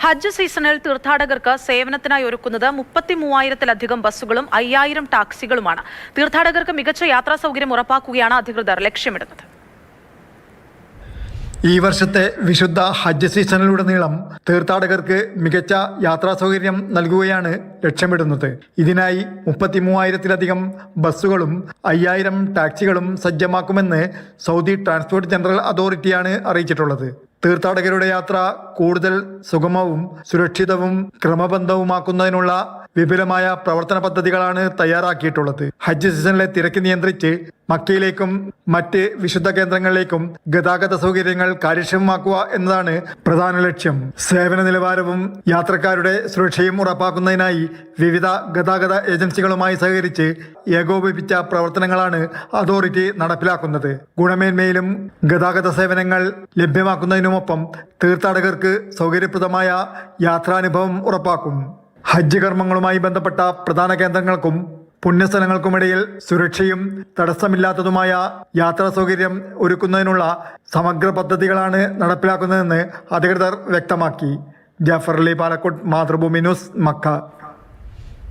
ഹജ്ജ് സീസണിൽ തീർത്ഥാടകർക്ക് സേവനത്തിനായി ഒരുക്കുന്നത് 33,000-ലധികം ബസ്സുകളും 5,000 ടാക്സികളുമാണ്. തീർത്ഥാടകർക്ക് മികച്ച യാത്രാ സൗകര്യം ഉറപ്പാക്കുകയാണ് അധികൃതർ ലക്ഷ്യമിടുന്നത്. ഈ വർഷത്തെ വിശുദ്ധ ഹജ്ജ് സീസണിലുടനീളം തീർത്ഥാടകർക്ക് മികച്ച യാത്രാ സൗകര്യം നൽകുകയാണ് ലക്ഷ്യമിടുന്നത്. ഇതിനായി 33,000-ലധികം ബസ്സുകളും 5,000 ടാക്സികളും സജ്ജമാക്കുമെന്ന് സൗദി ട്രാൻസ്പോർട്ട് ജനറൽ അതോറിറ്റിയാണ് അറിയിച്ചിട്ടുള്ളത്. തീർത്ഥാടകരുടെ യാത്ര കൂടുതൽ സുഗമവും സുരക്ഷിതവും ക്രമബദ്ധവുമാക്കുന്നതിനുള്ള വിപുലമായ പ്രവർത്തന പദ്ധതികളാണ് തയ്യാറാക്കിയിട്ടുള്ളത്. ഹജ്ജ് സീസണിലെ തിരക്ക് നിയന്ത്രിച്ച് മക്കയിലേക്കും മറ്റ് വിശുദ്ധ കേന്ദ്രങ്ങളിലേക്കും ഗതാഗത സൗകര്യങ്ങൾ കാര്യക്ഷമമാക്കുക എന്നതാണ് പ്രധാന ലക്ഷ്യം. സേവന നിലവാരവും യാത്രക്കാരുടെ സുരക്ഷയും ഉറപ്പാക്കുന്നതിനായി വിവിധ ഗതാഗത ഏജൻസികളുമായി സഹകരിച്ച് ഏകോപിപ്പിച്ച പ്രവർത്തനങ്ങളാണ് അതോറിറ്റി നടപ്പിലാക്കുന്നത്. ഗുണമേന്മയിലും ഗതാഗത സേവനങ്ങൾ ലഭ്യമാക്കുന്നതിനുമൊപ്പം തീർത്ഥാടകർക്ക് സൗകര്യപ്രദമായ യാത്രാനുഭവം ഉറപ്പാക്കും. ഹജ്ജ് കർമ്മങ്ങളുമായി ബന്ധപ്പെട്ട പ്രധാന കേന്ദ്രങ്ങൾക്കും പുണ്യസ്ഥലങ്ങൾക്കുമിടയിൽ സുരക്ഷയും തടസ്സമില്ലാത്തതുമായ യാത്രാ സൗകര്യം ഒരുക്കുന്നതിനുള്ള സമഗ്ര പദ്ധതികളാണ് നടപ്പിലാക്കുന്നതെന്ന് അധികൃതർ വ്യക്തമാക്കി. Jafar Ali, Palakkode, Mathrubhumi News, Mecca.